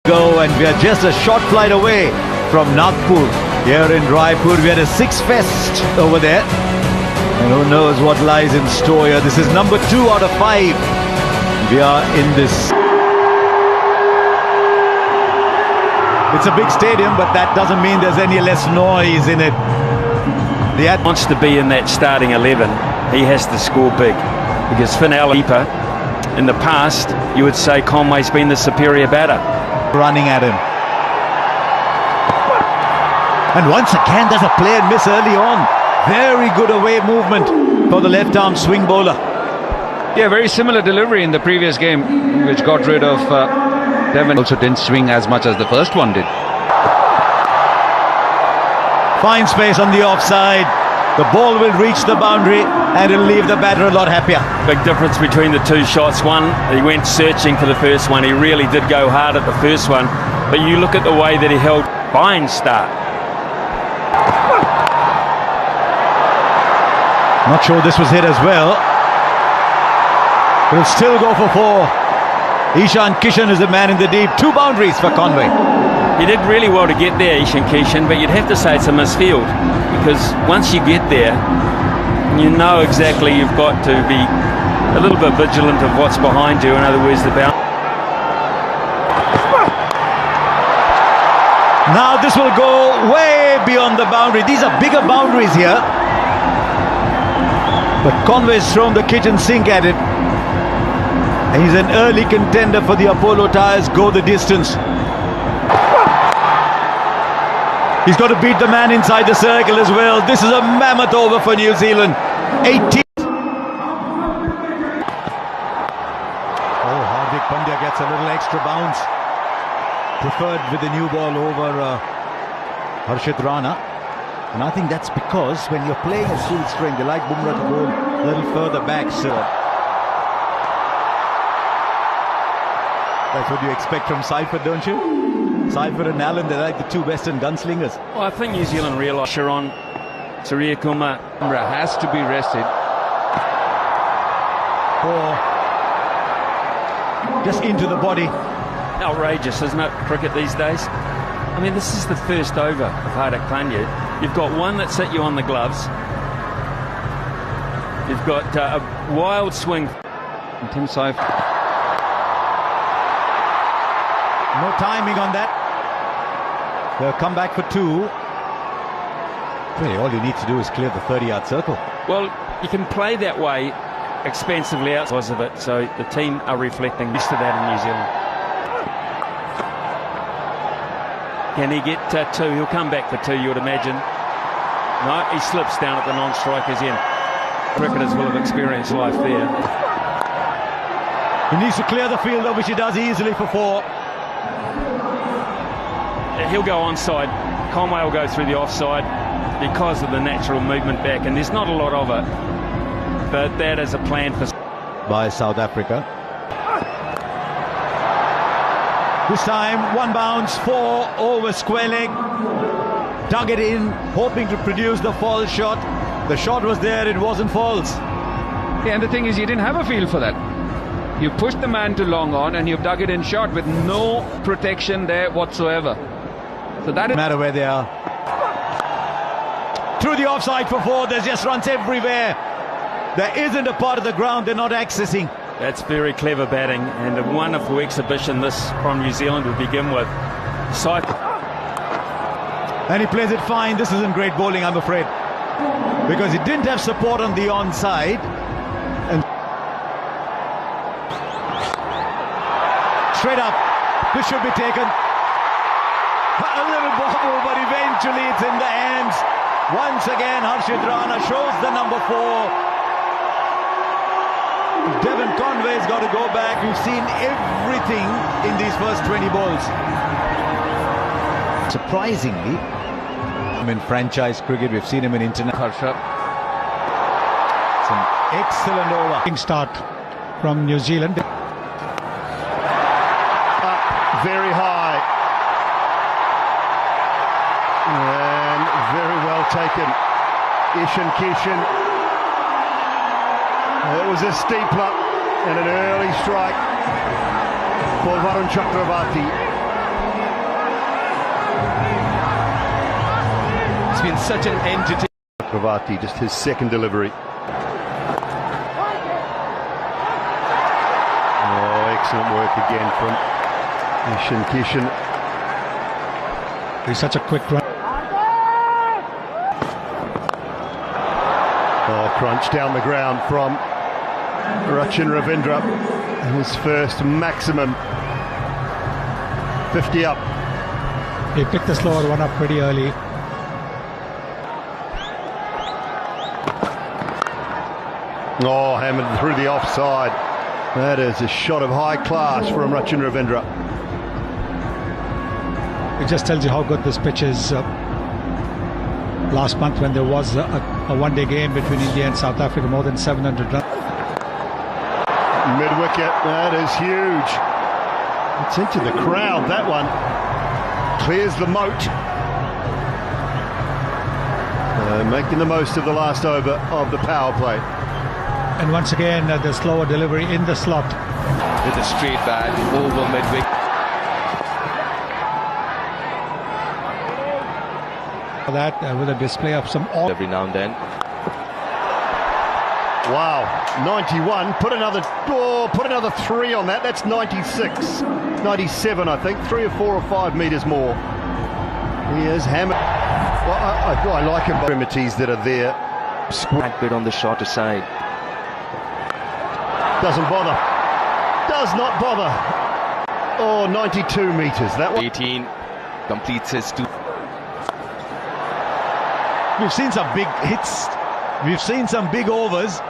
Go, and we are just a short flight away from Nagpur. Here in Raipur, we had a six fest over there, and who knows what lies in store here. This is number 2 out of 5. We are in this. It's a big stadium, but that doesn't mean there's any less noise in it. Wants to be in that starting 11. He has to score big, because Finale, in the past, you would say Conway's been the superior batter. Running at him, and once again there's a play and miss early on. Very good away movement for the left arm swing bowler. Yeah, very similar delivery in the previous game, which got rid of Devon. Also didn't swing as much as the first one did. Fine space on the offside. The ball will reach the boundary and it'll leave the batter a lot happier. Big difference between the two shots. One, he went searching for the first one. He really did go hard at the first one. But you look at the way that he held fine start. Not sure this was hit as well. He'll still go for 4. Ishan Kishan is the man in the deep. 2 boundaries for Conway. He did really well to get there, Ishan Kishan, but you'd have to say it's a misfield, because once you get there, you know exactly you've got to be a little bit vigilant of what's behind you. In other words, the boundary. Now this will go way beyond the boundary. These are bigger boundaries here. But Conway's thrown the kitchen sink at it. And he's an early contender for the Apollo Tyres Go the Distance. He's got to beat the man inside the circle as well. This is a mammoth over for New Zealand. 18. Hardik Pandya gets a little extra bounce. Preferred with the new ball over Harshit Rana. And I think that's because when you're playing at full strength, they like Bumrah to go a little further back, sir. That's what you expect from Seifert, don't you? Seifert and Allen, they're like the 2 western gunslingers. Well, I think New Zealand realised Sharon, Surya Kumar Has to be rested. Or just into the body. Outrageous, isn't it, cricket these days? I mean, this is the first over of Hardik Pandya. You've got one that's hit you on the gloves. You've got a wild swing. And Tim Seifert. No timing on that. They'll come back for 2. Really, all you need to do is clear the 30-yard circle. Well, you can play that way expensively out because of it, so the team are reflecting used to that in New Zealand. Can he get 2? He'll come back for 2, you would imagine. No, he slips down at the non-striker's end. Cricketers will have experienced life there. He needs to clear the field, which he does easily for 4. He'll go onside. Conway will go through the offside because of the natural movement back, and there's not a lot of it. But that is a plan for by South Africa. This time, 1 bounce, 4 over square leg. Dug it in, hoping to produce the false shot. The shot was there, it wasn't false. Yeah, and the thing is, you didn't have a feel for that. You pushed the man to long on and you've dug it in short with no protection there whatsoever. So that is... No matter where they are. Through the offside for 4, there's just runs everywhere. There isn't a part of the ground they're not accessing. That's very clever batting and a wonderful exhibition this from New Zealand to begin with. And he plays it fine. This isn't great bowling, I'm afraid, because he didn't have support on the onside. And straight up, this should be taken. A little bobble, but eventually it's in the hands. Once again, Harshit Rana shows the number 4. Devon Conway's got to go back. We've seen everything in these first 20 balls. Surprisingly, in franchise cricket, we've seen him in international. It's an excellent over. Start from New Zealand. Up very high. And very well taken. Ishan Kishan. It was a steepler and an early strike for Varun Chakravarti. such an entity. Chakravarti, just his second delivery. Oh, excellent work again from Ishan Kishan. He's such a quick run. Oh, crunch down the ground from Rachin Ravindra. His first maximum. 50 up. He picked the slower one up pretty early. Oh, hammered through the offside. That is a shot of high class from Rachin Ravindra. It just tells you how good this pitch is. Last month when there was a one-day game between India and South Africa, more than 700 runs. Mid-wicket, that is huge. It's into the crowd, that one. Clears the moat. Making the most of the last over of the power play. And once again, the slower delivery in the slot. With a straight bat over mid-wicket. That with a display of some every now and then. Wow, 91. Put another 3 on that. That's 96, 97, I think. 3 or 4 or 5 metres more. He is hammered. Well, I like him. Extremities that are there. That bit on the shorter side. Doesn't bother. Does not bother. Oh, 92 metres. That one. 18 completes his 2. We've seen some big hits. We've seen some big overs.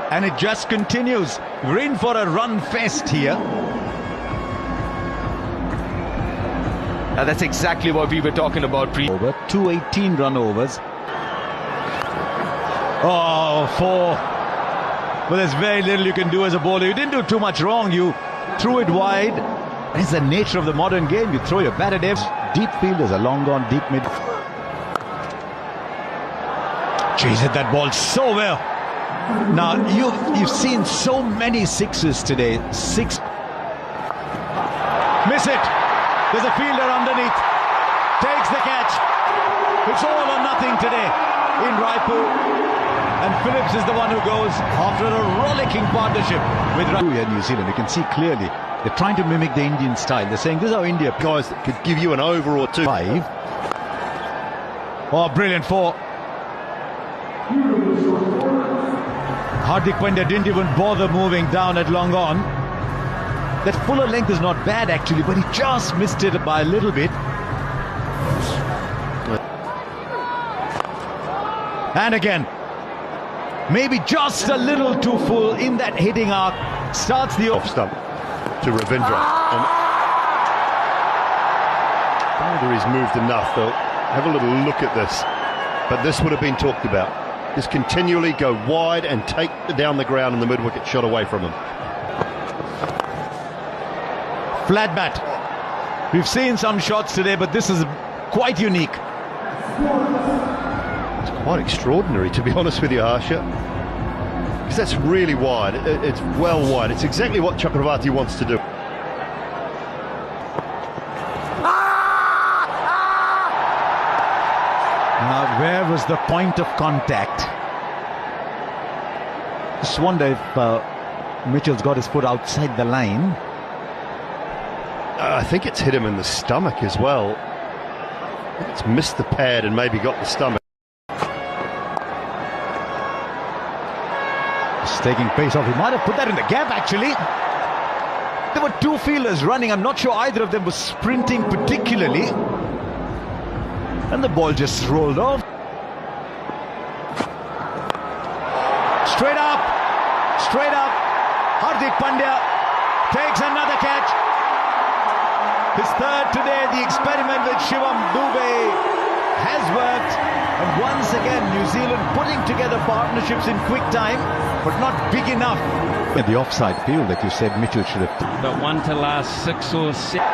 And it just continues. We're in for a run fest here. That's exactly what we were talking about. Over 218 run overs. Oh, 4. But there's very little you can do as a bowler. You didn't do too much wrong. You threw it wide. It's the nature of the modern game. You throw your bat at him. Deep fielders are long gone, deep mid. Jeez, hit that ball so well. Now, you've seen so many sixes today. 6. Miss it. There's a fielder underneath. Takes the catch. It's all or nothing today in Raipur. And Phillips is the one who goes after a rollicking partnership with New Zealand. You can see clearly they're trying to mimic the Indian style. They're saying this is how India Guys that could give you an over or 2. 5. Oh, brilliant 4. Hardik Pandya didn't even bother moving down at long on. That fuller length is not bad actually, but he just missed it by a little bit. And again, maybe just a little too full in that hitting arc. Starts the Off stump to Ravindra. And whether he's moved enough, though. Have a little look at this. But this would have been talked about. Just continually go wide and take down the ground and the mid-wicket shot away from him. Flat bat. We've seen some shots today, but this is quite unique. It's quite extraordinary, to be honest with you, Harsha. Because that's really wide. It's well wide. It's exactly what Chakravarti wants to do. Now, where was the point of contact? Just wonder if Mitchell's got his foot outside the line. I think it's hit him in the stomach as well. It's missed the pad and maybe got the stomach. Just taking pace off. He might have put that in the gap, actually. There were 2 fielders running. I'm not sure either of them was sprinting particularly. And the ball just rolled off. Straight up. Straight up. Hardik Pandya takes another catch. His third today. The experiment with Shivam Dubey has worked. And once again, New Zealand putting together partnerships in quick time, but not big enough. The offside field that you said Mitchell should have. But one to last 6 or 7.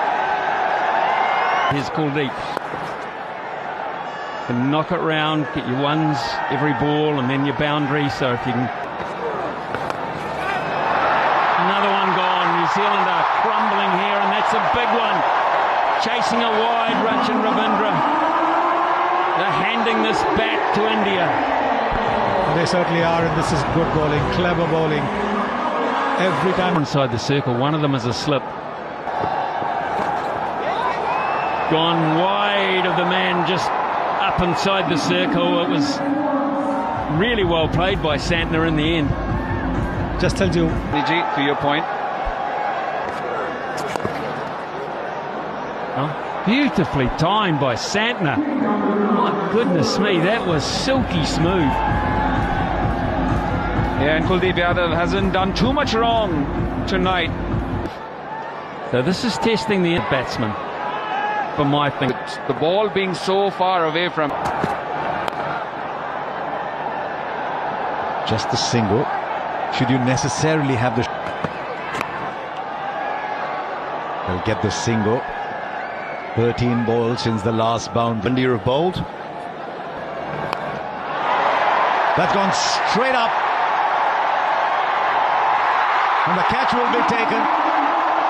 Here's Kuldeep. And knock it round, get your ones every ball, and then your boundary. So if you can. Another one gone. New Zealand are crumbling here, and that's a big one. Chasing a wide, Rachin Ravindra. They're handing this back to India. They certainly are, and this is good bowling, clever bowling. Every time Inside the circle, one of them is a slip. Gone wide of the man just up inside the circle. It was really well played by Santner in the end. just tells you. Niji, to your point. Oh, beautifully timed by Santner. My goodness me, that was silky smooth. Yeah, and Kuldeep Yadav hasn't done too much wrong tonight. So this is testing the batsman, for my thing. The ball being so far away from... Just the single. Should you necessarily have the... They'll get the single. 13 balls since the last bound. India have bowled. That's gone straight up. And the catch will be taken.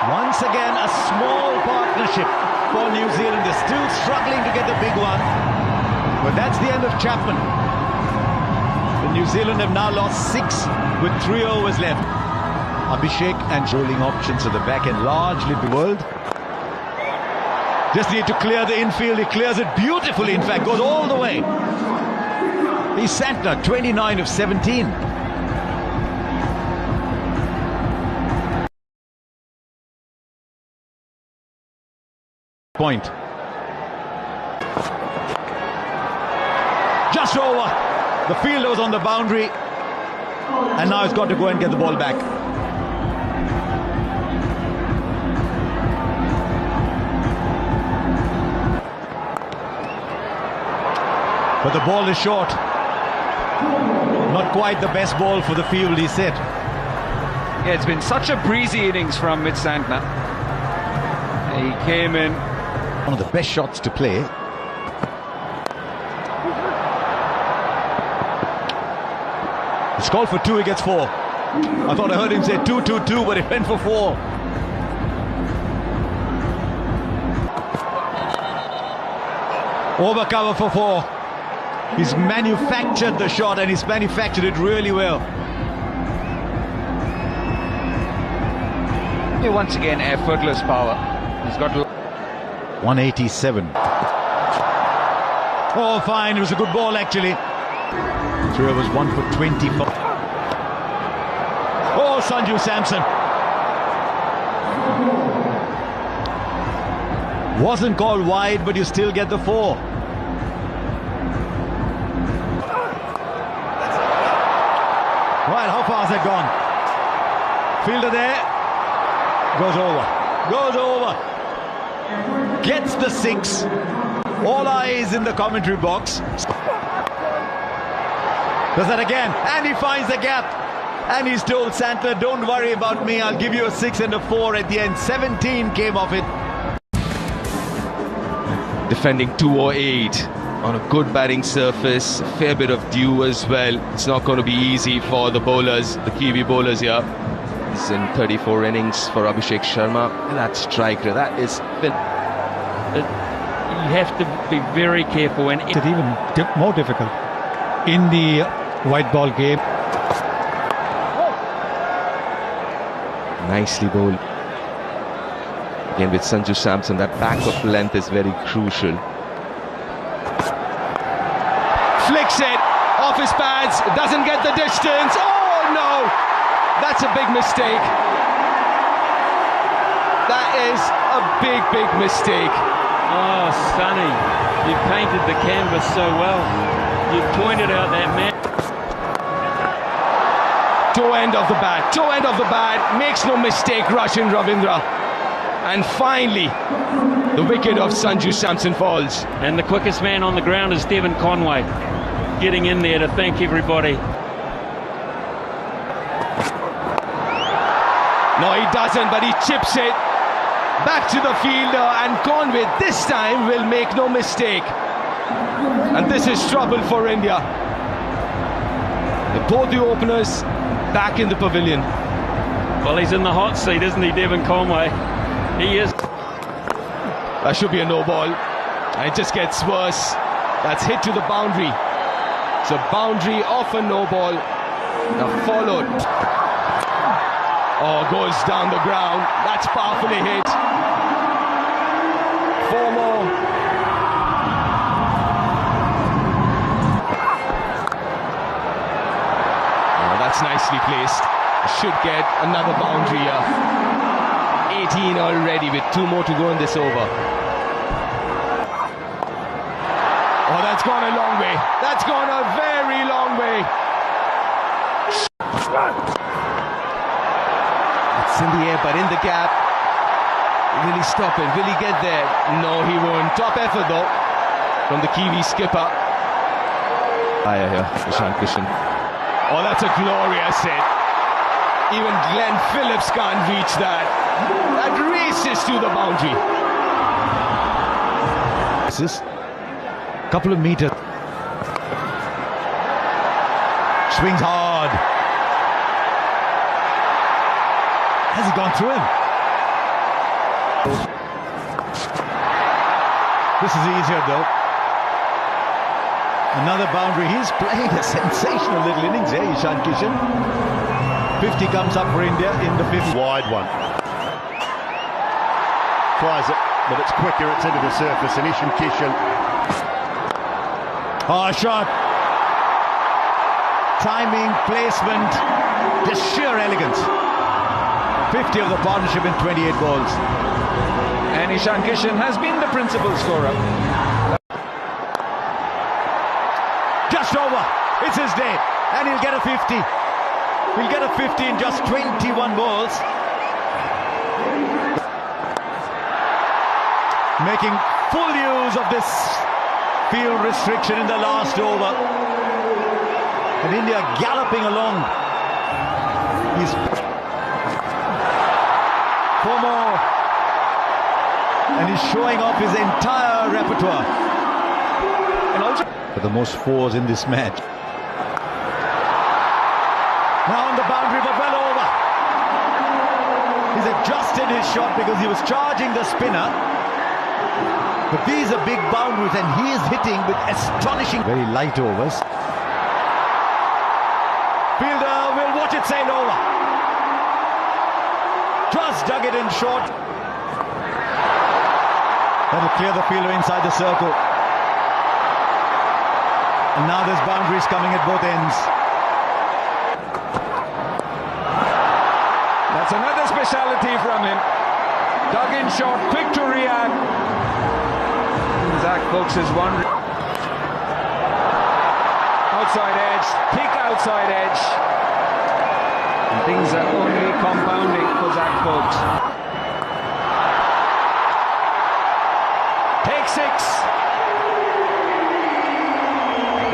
Once again, a small partnership for New Zealand. They're still struggling to get the big one. But that's the end of Chapman. The New Zealand have now lost 6 with 3 overs left. Abhishek and bowling options at the back end largely the world. Just need to clear the infield. He clears it beautifully, in fact, goes all the way. He's Santner, 29 of 17. Point. Just over. The fielder was on the boundary. And now he's got to go and get the ball back. But the ball is short. Not quite the best ball for the field, he said. Yeah, it's been such a breezy innings from Mitch Santner. He came in. One of the best shots to play. It's called for 2, he gets 4. I thought I heard him say 2-2-2, but he went for 4. Over cover for 4. He's manufactured the shot, and he's manufactured it really well. Yeah, once again, effortless power. He's got 187. Oh, fine. It was a good ball, actually. 3 overs, 1 for 24. Oh, Sanju Samson. Wasn't called wide, but you still get the 4. Right, how far has it gone? Fielder there. Goes over. Goes over. Gets the 6. All eyes in the commentary box. Does that again. And he finds the gap. And he's told Santner, don't worry about me. I'll give you a 6 and a 4 at the end. 17 came off it. Defending 208 on a good batting surface, a fair bit of dew as well. It's not going to be easy for the bowlers, the Kiwi bowlers here. He's in 34 innings for Abhishek Sharma. And that striker, that is... You have to be very careful, and It's even more difficult in the white ball game. Nicely bowled. Again with Sanju Samson, that back of length is very crucial. Flicks it off his pads, doesn't get the distance. Oh no, that's a big mistake. That is a big mistake. oh, Sonny, you painted the canvas so well. You pointed out that man. Toe end of the bat, makes no mistake, Roshan Ravindra. And finally, the wicket of Sanju Samson falls. And the quickest man on the ground is Devon Conway, getting in there to thank everybody. No, he doesn't, but he chips it back to the fielder, and Conway this time will make no mistake. And this is trouble for India. Both the openers back in the pavilion. Well, he's in the hot seat, isn't he, Devon Conway? He is. That should be a no ball. And it just gets worse That's hit to the boundary. So boundary off a no ball. Now followed. Oh, goes down the ground. That's powerfully hit. 4 more. Oh, that's nicely placed. Should get another boundary here. 18 already with 2 more to go in this over. Oh, that's gone a long way. That's gone a very long way. It's in the air, but in the gap. Will he stop it? Will he get there? No, he won't. Top effort, though, from the Kiwi skipper. Higher here, Ishan Kishan. Oh, that's a glorious hit. Even Glenn Phillips can't reach that. That races to the boundary. This is a couple of meters. Swings hard. Has he gone through him? This is easier though. Another boundary. He's playing a sensational little innings here, Ishan Kishan. 50 comes up for India in the 5th. Wide one. Tries it, but it's quicker. It's into the surface. And Ishan Kishan. Oh, shot. Timing, placement, just sheer elegance. 50 of the partnership in 28 balls. And Ishan Kishan has been the principal scorer. Just over. It's his day. And he'll get a 50. He'll get a 50 in just 21 balls. Making full use of this field restriction in the last over. And India galloping along. He's 4 more. And he's showing off his entire repertoire. And also for the most 4s in this match. Now on the boundary, but well over. He's adjusted his shot because he was charging the spinner. But these are big boundaries and he is hitting with astonishing, very light overs. Fielder will watch it sail over. Just dug it in short. That'll clear the fielder inside the circle. And now there's boundaries coming at both ends. That's another speciality from him. Dug in short, quick to react. Zach Folks is wondering. Outside edge, thick outside edge. And things are only compounding for Zach Folks. Take 6.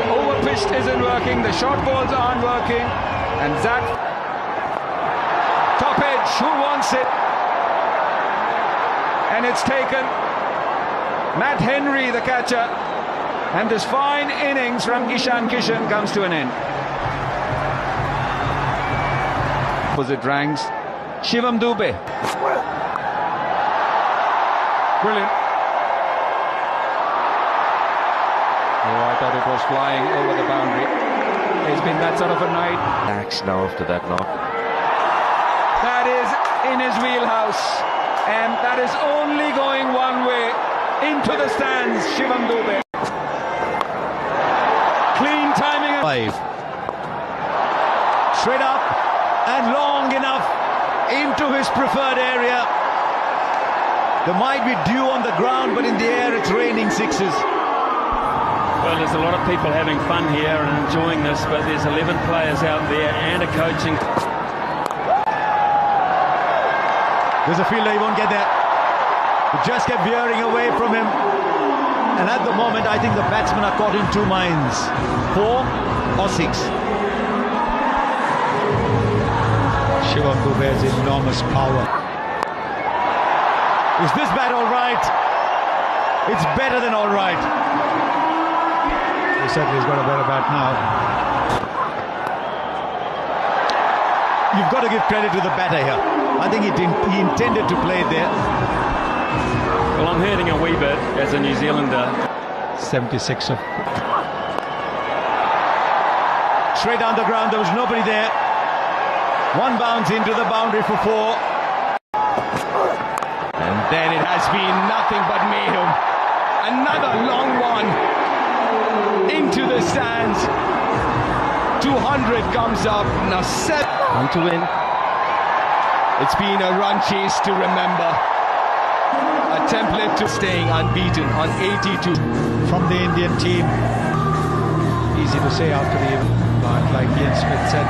The overpitched isn't working, the short balls aren't working. And Zach, top edge, who wants it? And it's taken. Matt Henry, the catcher, and this fine innings from Ishan Kishan comes to an end. Opposite ranks, Shivam Dube. Brilliant. Oh, I thought it was flying over the boundary. It's been that sort of a night. Axe now after that knock. That is in his wheelhouse, and that is only going one way. Into the stands, Shivam Dube. Clean timing. 5. Straight up and long enough into his preferred area. There might be dew on the ground, but in the air it's raining 6s. Well, there's a lot of people having fun here and enjoying this, but there's 11 players out there and a coaching. There's a fielder, he won't get there. He just kept veering away from him. And at the moment, I think the batsmen are caught in 2 minds. 4 or 6. Shivam Dube has enormous power. Is this bat all right? It's better than all right. He certainly has got a better bat now. You've got to give credit to the batter here. I think he intended to play it there. Well, I'm hurting a wee bit as a New Zealander. 76 of. Straight down the ground, there was nobody there. One bounce into the boundary for 4. And then it has been nothing but mayhem. Another long one into the stands. 200 comes up. Now 7 on to win. It's been a run chase to remember. A template to staying unbeaten on 82. From the Indian team. Easy to say after the event, but like Ian Smith said,